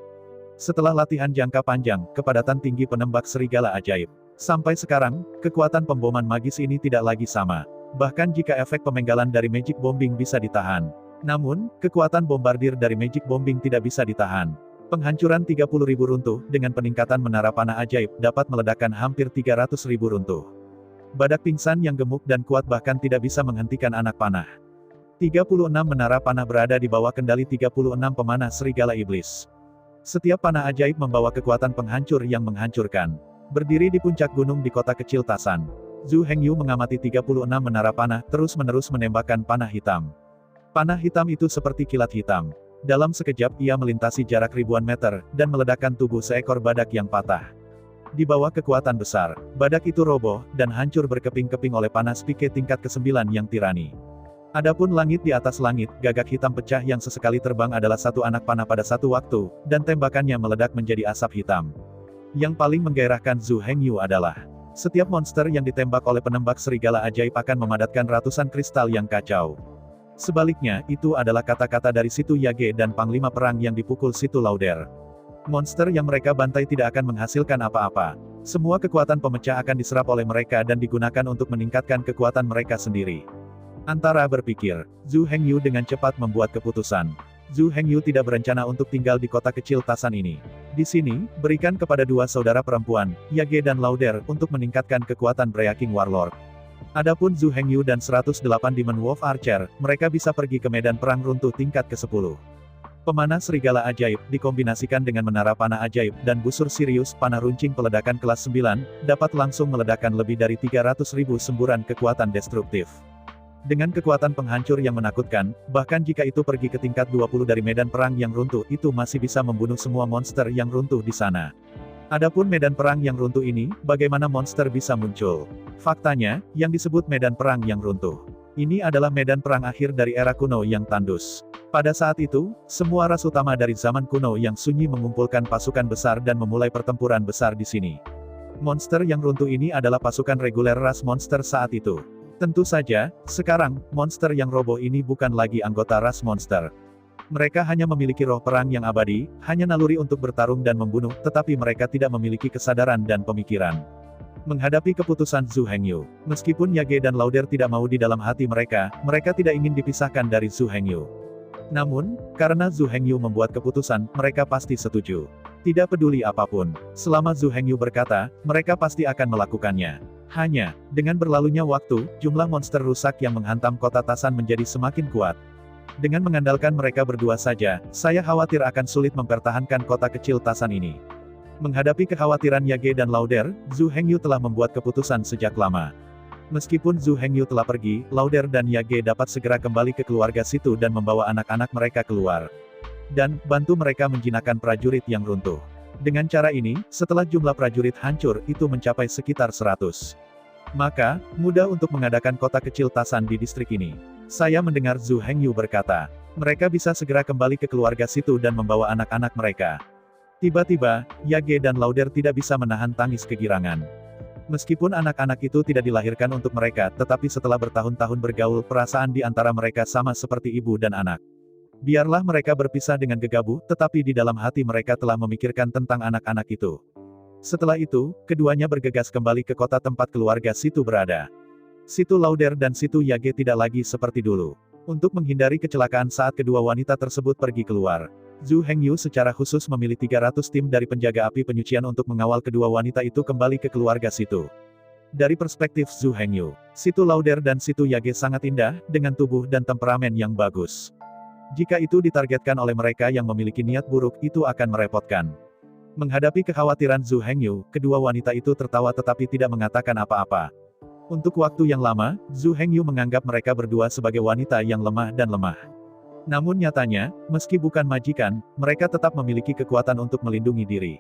Setelah latihan jangka panjang, kepadatan tinggi penembak serigala ajaib. Sampai sekarang, kekuatan pemboman magis ini tidak lagi sama. Bahkan jika efek pemenggalan dari magic bombing bisa ditahan. Namun, kekuatan bombardir dari magic bombing tidak bisa ditahan. Penghancuran 30.000 runtuh, dengan peningkatan menara panah ajaib, dapat meledakkan hampir 300.000 runtuh. Badak pingsan yang gemuk dan kuat bahkan tidak bisa menghentikan anak panah. 36 menara panah berada di bawah kendali 36 pemanah serigala iblis. Setiap panah ajaib membawa kekuatan penghancur yang menghancurkan. Berdiri di puncak gunung di kota kecil Tasan, Zhu Hengyu mengamati 36 menara panah, terus-menerus menembakkan panah hitam. Panah hitam itu seperti kilat hitam. Dalam sekejap ia melintasi jarak ribuan meter, dan meledakkan tubuh seekor badak yang patah. Di bawah kekuatan besar, badak itu roboh, dan hancur berkeping-keping oleh panah spike tingkat ke-9 yang tirani. Adapun langit di atas langit, gagak hitam pecah yang sesekali terbang adalah satu anak panah pada satu waktu, dan tembakannya meledak menjadi asap hitam. Yang paling menggairahkan Zhu Hengyu adalah, setiap monster yang ditembak oleh penembak serigala ajaib akan memadatkan ratusan kristal yang kacau. Sebaliknya, itu adalah kata-kata dari Situ Yage dan Panglima Perang yang dipukul Situ Lauder. Monster yang mereka bantai tidak akan menghasilkan apa-apa. Semua kekuatan pemecah akan diserap oleh mereka dan digunakan untuk meningkatkan kekuatan mereka sendiri. Antara berpikir, Zhu Hengyu dengan cepat membuat keputusan. Zhu Hengyu tidak berencana untuk tinggal di kota kecil Tasan ini. Di sini, berikan kepada dua saudara perempuan, Yage dan Lauder, untuk meningkatkan kekuatan Breaking Warlord. Adapun Zhu Hengyu dan 108 Demon Wolf Archer, mereka bisa pergi ke medan perang runtuh tingkat ke-10. Pemanah serigala ajaib, dikombinasikan dengan menara panah ajaib, dan busur Sirius, panah runcing peledakan kelas 9, dapat langsung meledakkan lebih dari 300.000 semburan kekuatan destruktif. Dengan kekuatan penghancur yang menakutkan, bahkan jika itu pergi ke tingkat 20 dari medan perang yang runtuh, itu masih bisa membunuh semua monster yang runtuh di sana. Adapun medan perang yang runtuh ini, bagaimana monster bisa muncul? Faktanya, yang disebut medan perang yang runtuh. Ini adalah medan perang akhir dari era kuno yang tandus. Pada saat itu, semua ras utama dari zaman kuno yang sunyi mengumpulkan pasukan besar dan memulai pertempuran besar di sini. Monster yang runtuh ini adalah pasukan reguler ras monster saat itu. Tentu saja, sekarang, monster yang roboh ini bukan lagi anggota ras monster. Mereka hanya memiliki roh perang yang abadi, hanya naluri untuk bertarung dan membunuh, tetapi mereka tidak memiliki kesadaran dan pemikiran. Menghadapi keputusan Zhu Hengyu, meskipun Yage dan Lauder tidak mau di dalam hati mereka tidak ingin dipisahkan dari Zhu Hengyu. Namun, karena Zhu Hengyu membuat keputusan, mereka pasti setuju. Tidak peduli apapun, selama Zhu Hengyu berkata, mereka pasti akan melakukannya. Hanya, dengan berlalunya waktu, jumlah monster rusak yang menghantam kota Tasan menjadi semakin kuat. Dengan mengandalkan mereka berdua saja, saya khawatir akan sulit mempertahankan kota kecil Tasan ini. Menghadapi kekhawatiran Yage dan Lauder, Zhu Hengyu telah membuat keputusan sejak lama. Meskipun Zhu Hengyu telah pergi, Lauder dan Yage dapat segera kembali ke keluarga situ dan membawa anak-anak mereka keluar. Dan, bantu mereka menjinakkan prajurit yang runtuh. Dengan cara ini, setelah jumlah prajurit hancur, itu mencapai sekitar 100. Maka, mudah untuk mengadakan kota kecil Tasan di distrik ini. Saya mendengar Zhu Hengyu berkata, mereka bisa segera kembali ke keluarga situ dan membawa anak-anak mereka. Tiba-tiba, Yage dan Lauder tidak bisa menahan tangis kegirangan. Meskipun anak-anak itu tidak dilahirkan untuk mereka, tetapi setelah bertahun-tahun bergaul, perasaan di antara mereka sama seperti ibu dan anak. Biarlah mereka berpisah dengan gegabah, tetapi di dalam hati mereka telah memikirkan tentang anak-anak itu. Setelah itu, keduanya bergegas kembali ke kota tempat keluarga situ berada. Situ Lauder dan situ Yage tidak lagi seperti dulu. Untuk menghindari kecelakaan saat kedua wanita tersebut pergi keluar, Zhu Hengyu secara khusus memilih 300 tim dari penjaga api penyucian untuk mengawal kedua wanita itu kembali ke keluarga situ. Dari perspektif Zhu Hengyu, situ Lauder dan situ Yage sangat indah, dengan tubuh dan temperamen yang bagus. Jika itu ditargetkan oleh mereka yang memiliki niat buruk, itu akan merepotkan. Menghadapi kekhawatiran Zhu Hengyu, kedua wanita itu tertawa tetapi tidak mengatakan apa-apa. Untuk waktu yang lama, Zhu Hengyu menganggap mereka berdua sebagai wanita yang lemah dan lemah. Namun nyatanya, meski bukan majikan, mereka tetap memiliki kekuatan untuk melindungi diri.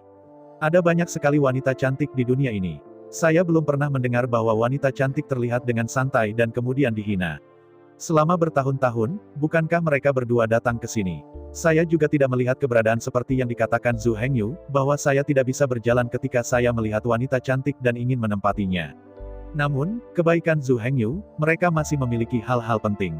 Ada banyak sekali wanita cantik di dunia ini. Saya belum pernah mendengar bahwa wanita cantik terlihat dengan santai dan kemudian dihina. Selama bertahun-tahun, bukankah mereka berdua datang ke sini? Saya juga tidak melihat keberadaan seperti yang dikatakan Zhu Hengyu, bahwa saya tidak bisa berjalan ketika saya melihat wanita cantik dan ingin menempatinya. Namun, kebaikan Zhu Hengyu, mereka masih memiliki hal-hal penting.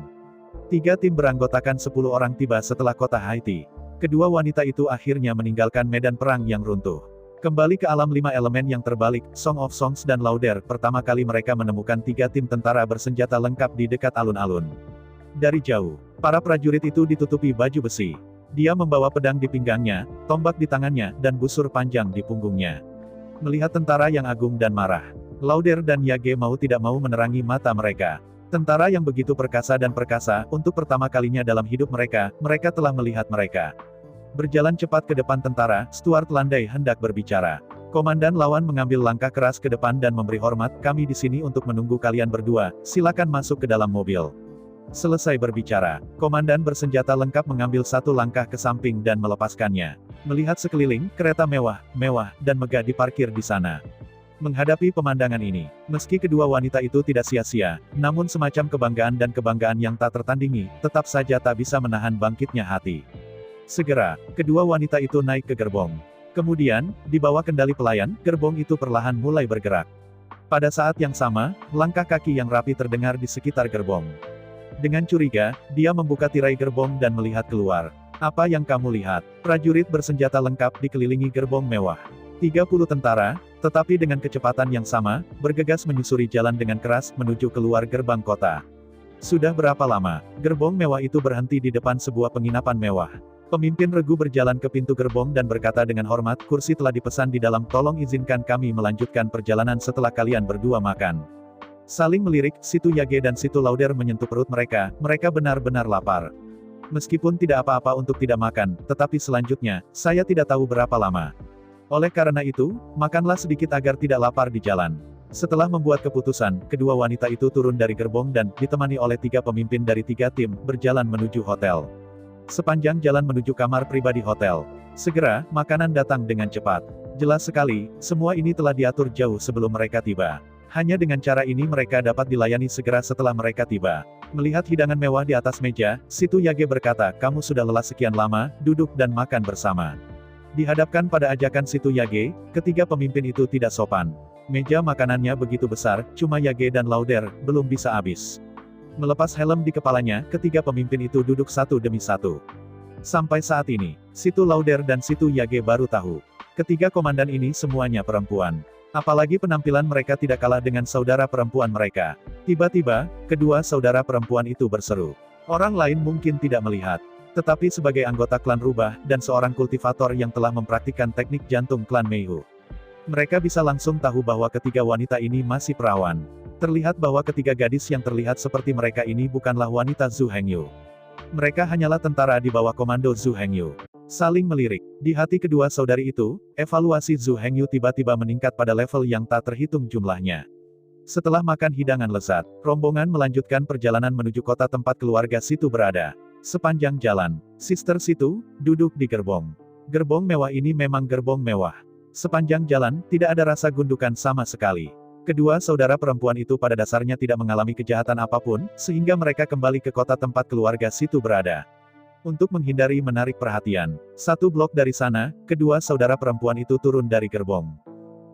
3 tim beranggotakan 10 orang tiba setelah kota Haiti. Kedua wanita itu akhirnya meninggalkan medan perang yang runtuh. Kembali ke alam 5 elemen yang terbalik, Song of Songs dan Lauder, pertama kali mereka menemukan 3 tim tentara bersenjata lengkap di dekat alun-alun. Dari jauh, para prajurit itu ditutupi baju besi. Dia membawa pedang di pinggangnya, tombak di tangannya, dan busur panjang di punggungnya. Melihat tentara yang agung dan marah, Lauder dan Yage mau tidak mau menerangi mata mereka. Tentara yang begitu perkasa dan perkasa, untuk pertama kalinya dalam hidup mereka, mereka telah melihat mereka. Berjalan cepat ke depan tentara, Stuart landai hendak berbicara. Komandan lawan mengambil langkah keras ke depan dan memberi hormat, kami di sini untuk menunggu kalian berdua, silakan masuk ke dalam mobil. Selesai berbicara, komandan bersenjata lengkap mengambil satu langkah ke samping dan melepaskannya. Melihat sekeliling, kereta mewah, dan megah diparkir di sana. Menghadapi pemandangan ini, meski kedua wanita itu tidak sia-sia, namun semacam kebanggaan yang tak tertandingi, tetap saja tak bisa menahan bangkitnya hati. Segera, kedua wanita itu naik ke gerbong. Kemudian, di bawah kendali pelayan, gerbong itu perlahan mulai bergerak. Pada saat yang sama, langkah kaki yang rapi terdengar di sekitar gerbong. Dengan curiga, dia membuka tirai gerbong dan melihat keluar. Apa yang kamu lihat? Prajurit bersenjata lengkap dikelilingi gerbong mewah. 30 tentara, tetapi dengan kecepatan yang sama, bergegas menyusuri jalan dengan keras menuju keluar gerbang kota. Sudah berapa lama, gerbong mewah itu berhenti di depan sebuah penginapan mewah. Pemimpin regu berjalan ke pintu gerbong dan berkata dengan hormat, kursi telah dipesan di dalam, tolong izinkan kami melanjutkan perjalanan setelah kalian berdua makan. Saling melirik, situ Yage dan situ Lauder menyentuh perut mereka benar-benar lapar. Meskipun tidak apa-apa untuk tidak makan, tetapi selanjutnya, saya tidak tahu berapa lama. Oleh karena itu, makanlah sedikit agar tidak lapar di jalan. Setelah membuat keputusan, kedua wanita itu turun dari gerbong dan, ditemani oleh 3 pemimpin dari 3 tim, berjalan menuju hotel. Sepanjang jalan menuju kamar pribadi hotel. Segera, makanan datang dengan cepat. Jelas sekali, semua ini telah diatur jauh sebelum mereka tiba. Hanya dengan cara ini mereka dapat dilayani segera setelah mereka tiba. Melihat hidangan mewah di atas meja, situ Yage berkata, kamu sudah lelah sekian lama, duduk dan makan bersama. Dihadapkan pada ajakan situ Yage, ketiga pemimpin itu tidak sopan. Meja makanannya begitu besar, cuma Yage dan Lauder, belum bisa habis. Melepas helm di kepalanya, ketiga pemimpin itu duduk satu demi satu. Sampai saat ini, situ Lauder dan situ Yage baru tahu. Ketiga komandan ini semuanya perempuan. Apalagi penampilan mereka tidak kalah dengan saudara perempuan mereka. Tiba-tiba, kedua saudara perempuan itu berseru. Orang lain mungkin tidak melihat. Tetapi sebagai anggota klan Rubah, dan seorang kultivator yang telah mempraktikkan teknik jantung klan Meihu, mereka bisa langsung tahu bahwa ketiga wanita ini masih perawan. Terlihat bahwa ketiga gadis yang terlihat seperti mereka ini bukanlah wanita Zhu Hengyu. Mereka hanyalah tentara di bawah komando Zhu Hengyu. Saling melirik. Di hati kedua saudari itu, evaluasi Zhu Hengyu tiba-tiba meningkat pada level yang tak terhitung jumlahnya. Setelah makan hidangan lezat, rombongan melanjutkan perjalanan menuju kota tempat keluarga Situ berada. Sepanjang jalan, Sister Situ duduk di gerbong. Gerbong mewah ini memang gerbong mewah. Sepanjang jalan, tidak ada rasa gundukan sama sekali. Kedua saudara perempuan itu pada dasarnya tidak mengalami kejahatan apapun, sehingga mereka kembali ke kota tempat keluarga Situ berada. Untuk menghindari menarik perhatian, satu blok dari sana, kedua saudara perempuan itu turun dari gerbong.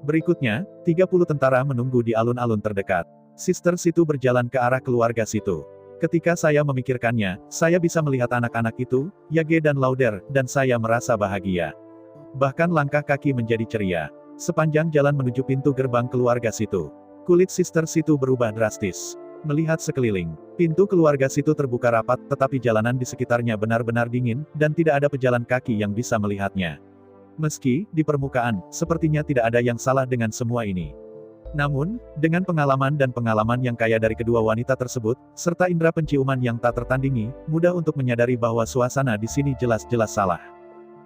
Berikutnya, 30 tentara menunggu di alun-alun terdekat. Sister Situ berjalan ke arah keluarga Situ. Ketika saya memikirkannya, saya bisa melihat anak-anak itu, Yage dan Lauder, dan saya merasa bahagia. Bahkan langkah kaki menjadi ceria. Sepanjang jalan menuju pintu gerbang keluarga Situ, kulit Sister Situ berubah drastis. Melihat sekeliling, pintu keluarga Situ terbuka rapat, tetapi jalanan di sekitarnya benar-benar dingin, dan tidak ada pejalan kaki yang bisa melihatnya. Meski, di permukaan, sepertinya tidak ada yang salah dengan semua ini. Namun, dengan pengalaman yang kaya dari kedua wanita tersebut, serta indera penciuman yang tak tertandingi, mudah untuk menyadari bahwa suasana di sini jelas-jelas salah.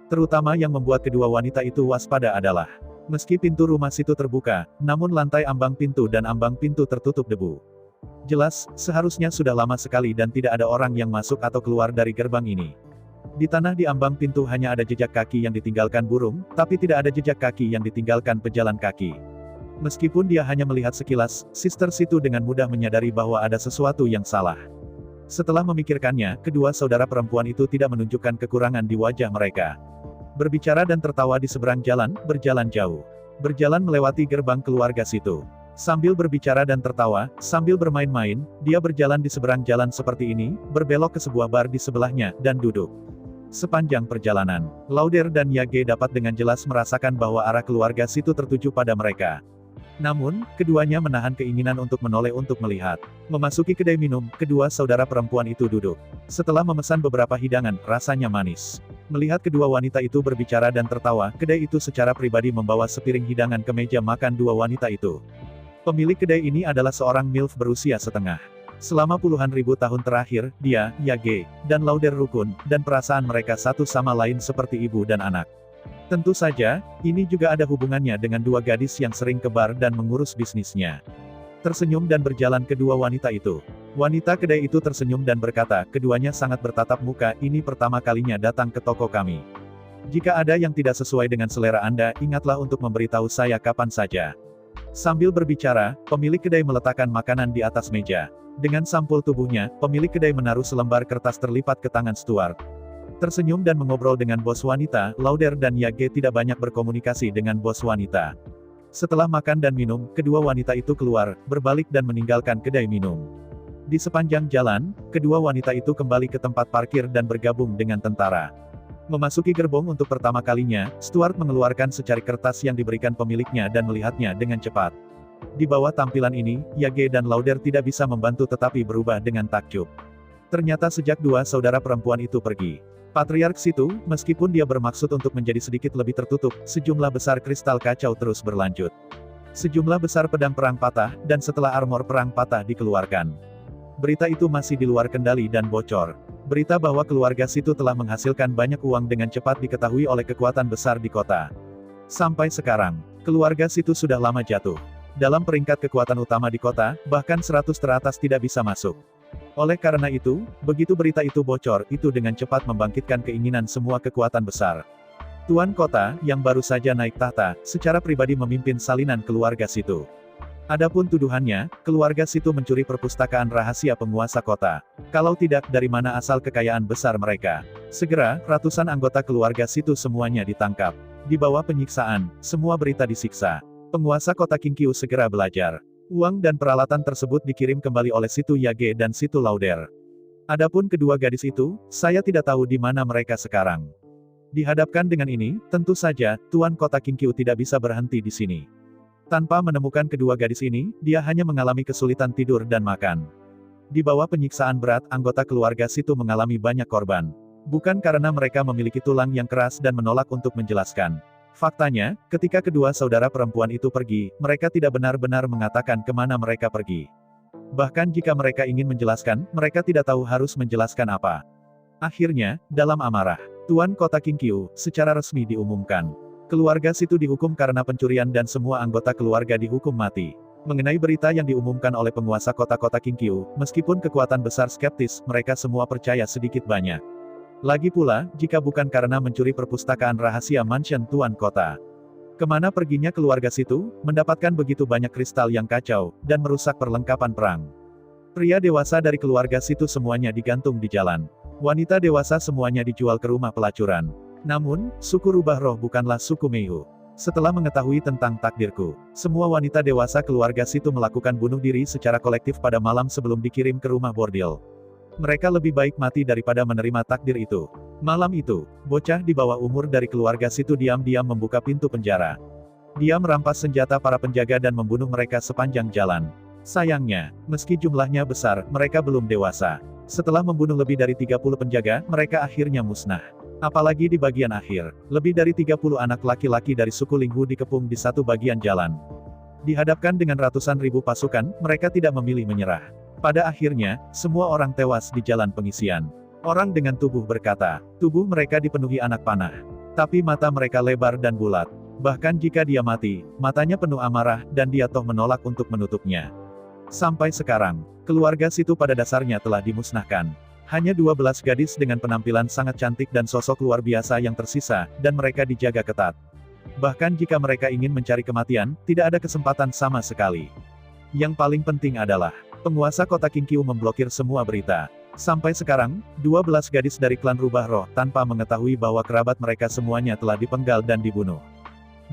Terutama yang membuat kedua wanita itu waspada adalah, meski pintu rumah Situ terbuka, namun lantai ambang pintu dan ambang pintu tertutup debu. Jelas, seharusnya sudah lama sekali dan tidak ada orang yang masuk atau keluar dari gerbang ini. Di tanah di ambang pintu hanya ada jejak kaki yang ditinggalkan burung, tapi tidak ada jejak kaki yang ditinggalkan pejalan kaki. Meskipun dia hanya melihat sekilas, Sister Situ dengan mudah menyadari bahwa ada sesuatu yang salah. Setelah memikirkannya, kedua saudara perempuan itu tidak menunjukkan kekurangan di wajah mereka. Berbicara dan tertawa di seberang jalan, berjalan jauh. Berjalan melewati gerbang keluarga Situ. Sambil berbicara dan tertawa, sambil bermain-main, dia berjalan di seberang jalan seperti ini, berbelok ke sebuah bar di sebelahnya, dan duduk. Sepanjang perjalanan, Lauder dan Yage dapat dengan jelas merasakan bahwa arah keluarga Situ tertuju pada mereka. Namun, keduanya menahan keinginan untuk menoleh untuk melihat. Memasuki kedai minum, kedua saudara perempuan itu duduk. Setelah memesan beberapa hidangan, rasanya manis. Melihat kedua wanita itu berbicara dan tertawa, kedai itu secara pribadi membawa sepiring hidangan ke meja makan dua wanita itu. Pemilik kedai ini adalah seorang MILF berusia setengah. Selama puluhan ribu tahun terakhir, dia, Yage, dan Lauder rukun, dan perasaan mereka satu sama lain seperti ibu dan anak. Tentu saja, ini juga ada hubungannya dengan dua gadis yang sering ke bar dan mengurus bisnisnya. Tersenyum dan berjalan kedua wanita itu. Wanita kedai itu tersenyum dan berkata, keduanya sangat bertatap muka, ini pertama kalinya datang ke toko kami. Jika ada yang tidak sesuai dengan selera Anda, ingatlah untuk memberitahu saya kapan saja. Sambil berbicara, pemilik kedai meletakkan makanan di atas meja. Dengan sampul tubuhnya, pemilik kedai menaruh selembar kertas terlipat ke tangan Stuart. Tersenyum dan mengobrol dengan bos wanita, Lauder dan Yage tidak banyak berkomunikasi dengan bos wanita. Setelah makan dan minum, kedua wanita itu keluar, berbalik dan meninggalkan kedai minum. Di sepanjang jalan, kedua wanita itu kembali ke tempat parkir dan bergabung dengan tentara. Memasuki gerbong untuk pertama kalinya, Stuart mengeluarkan secari kertas yang diberikan pemiliknya dan melihatnya dengan cepat. Di bawah tampilan ini, Yage dan Lauder tidak bisa membantu tetapi berubah dengan takjub. Ternyata sejak dua saudara perempuan itu pergi, Patriark Situ, meskipun dia bermaksud untuk menjadi sedikit lebih tertutup, sejumlah besar kristal kacau terus berlanjut. Sejumlah besar pedang perang patah, dan setelah armor perang patah dikeluarkan. Berita itu masih di luar kendali dan bocor. Berita bahwa keluarga Situ telah menghasilkan banyak uang dengan cepat diketahui oleh kekuatan besar di kota. Sampai sekarang, keluarga Situ sudah lama jatuh dalam peringkat kekuatan utama di kota, bahkan 100 teratas tidak bisa masuk. Oleh karena itu, begitu berita itu bocor, itu dengan cepat membangkitkan keinginan semua kekuatan besar. Tuan kota, yang baru saja naik tahta, secara pribadi memimpin salinan keluarga Situ. Adapun tuduhannya, keluarga Situ mencuri perpustakaan rahasia penguasa kota. Kalau tidak, dari mana asal kekayaan besar mereka? Segera, ratusan anggota keluarga Situ semuanya ditangkap. Di bawah penyiksaan, semua berita disiksa. Penguasa kota Qingqiu segera belajar. Uang dan peralatan tersebut dikirim kembali oleh Situ Yage dan Situ Lauder. Adapun kedua gadis itu, saya tidak tahu di mana mereka sekarang. Dihadapkan dengan ini, tentu saja, Tuan kota Qingqiu tidak bisa berhenti di sini. Tanpa menemukan kedua gadis ini, dia hanya mengalami kesulitan tidur dan makan. Di bawah penyiksaan berat, anggota keluarga Situ mengalami banyak korban. Bukan karena mereka memiliki tulang yang keras dan menolak untuk menjelaskan. Faktanya, ketika kedua saudara perempuan itu pergi, mereka tidak benar-benar mengatakan kemana mereka pergi. Bahkan jika mereka ingin menjelaskan, mereka tidak tahu harus menjelaskan apa. Akhirnya, dalam amarah, Tuan kota Qingqiu, secara resmi diumumkan. Keluarga Situ dihukum karena pencurian dan semua anggota keluarga dihukum mati. Mengenai berita yang diumumkan oleh penguasa kota-kota Qingqiu, meskipun kekuatan besar skeptis, mereka semua percaya sedikit banyak. Lagi pula, jika bukan karena mencuri perpustakaan rahasia mansion Tuan Kota. Kemana perginya keluarga situ, mendapatkan begitu banyak kristal yang kacau, dan merusak perlengkapan perang. Pria dewasa dari keluarga situ semuanya digantung di jalan. Wanita dewasa semuanya dijual ke rumah pelacuran. Namun, suku rubah roh bukanlah suku Meihu. Setelah mengetahui tentang takdirku, semua wanita dewasa keluarga situ melakukan bunuh diri secara kolektif pada malam sebelum dikirim ke rumah bordil. Mereka lebih baik mati daripada menerima takdir itu. Malam itu, bocah di bawah umur dari keluarga situ diam-diam membuka pintu penjara. Dia merampas senjata para penjaga dan membunuh mereka sepanjang jalan. Sayangnya, meski jumlahnya besar, mereka belum dewasa. Setelah membunuh lebih dari 30 penjaga, mereka akhirnya musnah. Apalagi di bagian akhir, lebih dari 30 anak laki-laki dari suku Linghu dikepung di satu bagian jalan. Dihadapkan dengan ratusan ribu pasukan, mereka tidak memilih menyerah. Pada akhirnya, semua orang tewas di jalan pengisian. Orang dengan tubuh berkata, tubuh mereka dipenuhi anak panah. Tapi mata mereka lebar dan bulat. Bahkan jika dia mati, matanya penuh amarah, dan dia toh menolak untuk menutupnya. Sampai sekarang, keluarga situ pada dasarnya telah dimusnahkan. Hanya 12 gadis dengan penampilan sangat cantik dan sosok luar biasa yang tersisa, dan mereka dijaga ketat. Bahkan jika mereka ingin mencari kematian, tidak ada kesempatan sama sekali. Yang paling penting adalah, penguasa kota Qingqiu memblokir semua berita. Sampai sekarang, 12 gadis dari klan rubah roh tanpa mengetahui bahwa kerabat mereka semuanya telah dipenggal dan dibunuh.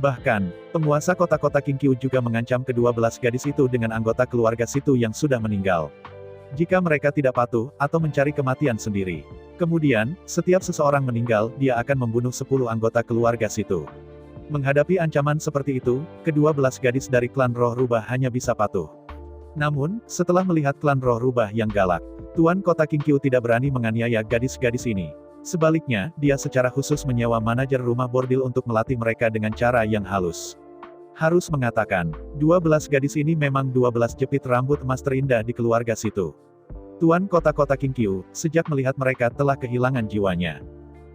Bahkan, penguasa kota-kota Qingqiu juga mengancam ke-12 gadis itu dengan anggota keluarga situ yang sudah meninggal. Jika mereka tidak patuh, atau mencari kematian sendiri. Kemudian, setiap seseorang meninggal, dia akan membunuh 10 anggota keluarga situ. Menghadapi ancaman seperti itu, ke-12 gadis dari klan roh rubah hanya bisa patuh. Namun, setelah melihat klan roh rubah yang galak, Tuan Kota Qingqiu tidak berani menganiaya gadis-gadis ini. Sebaliknya, dia secara khusus menyewa manajer rumah bordil untuk melatih mereka dengan cara yang halus. Harus mengatakan, 12 gadis ini memang 12 jepit rambut emas terindah di keluarga situ. Tuan kota-kota Qingqiu, sejak melihat mereka telah kehilangan jiwanya.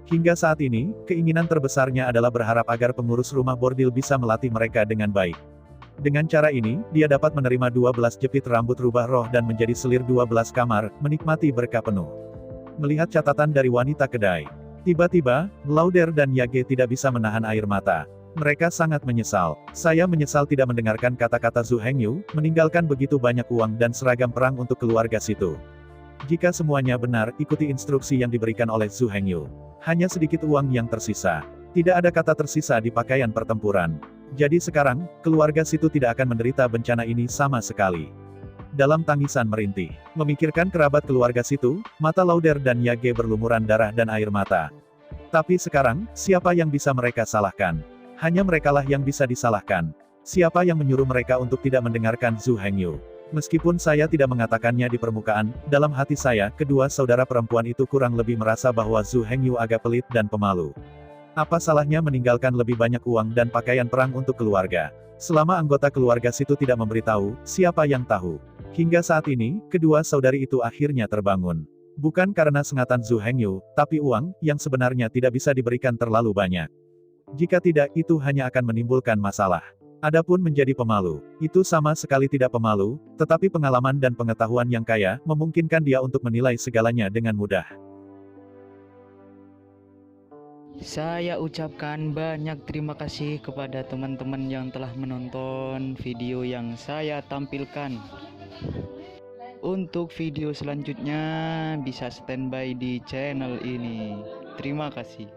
Hingga saat ini, keinginan terbesarnya adalah berharap agar pengurus rumah bordil bisa melatih mereka dengan baik. Dengan cara ini, dia dapat menerima 12 jepit rambut rubah roh dan menjadi selir 12 kamar, menikmati berkah penuh. Melihat catatan dari wanita kedai. Tiba-tiba, Lauder dan Yage tidak bisa menahan air mata. Mereka sangat menyesal. Saya menyesal tidak mendengarkan kata-kata Zhu Hengyu, meninggalkan begitu banyak uang dan seragam perang untuk keluarga situ. Jika semuanya benar, ikuti instruksi yang diberikan oleh Zhu Hengyu. Hanya sedikit uang yang tersisa. Tidak ada kata tersisa di pakaian pertempuran. Jadi sekarang, keluarga situ tidak akan menderita bencana ini sama sekali. Dalam tangisan merintih, memikirkan kerabat keluarga situ, mata Lauder dan Yage berlumuran darah dan air mata. Tapi sekarang, siapa yang bisa mereka salahkan? Hanya merekalah yang bisa disalahkan. Siapa yang menyuruh mereka untuk tidak mendengarkan Zhu Hengyu? Meskipun saya tidak mengatakannya di permukaan, dalam hati saya, kedua saudara perempuan itu kurang lebih merasa bahwa Zhu Hengyu agak pelit dan pemalu. Apa salahnya meninggalkan lebih banyak uang dan pakaian perang untuk keluarga? Selama anggota keluarga situ tidak memberitahu, siapa yang tahu? Hingga saat ini, kedua saudari itu akhirnya terbangun. Bukan karena sengatan Zhu Hengyu, tapi uang, yang sebenarnya tidak bisa diberikan terlalu banyak. Jika tidak, itu hanya akan menimbulkan masalah. Adapun menjadi pemalu, itu sama sekali tidak pemalu, tetapi pengalaman dan pengetahuan yang kaya, memungkinkan dia untuk menilai segalanya dengan mudah. Saya ucapkan banyak terima kasih kepada teman-teman yang telah menonton video yang saya tampilkan. Untuk video selanjutnya bisa standby di channel ini. Terima kasih.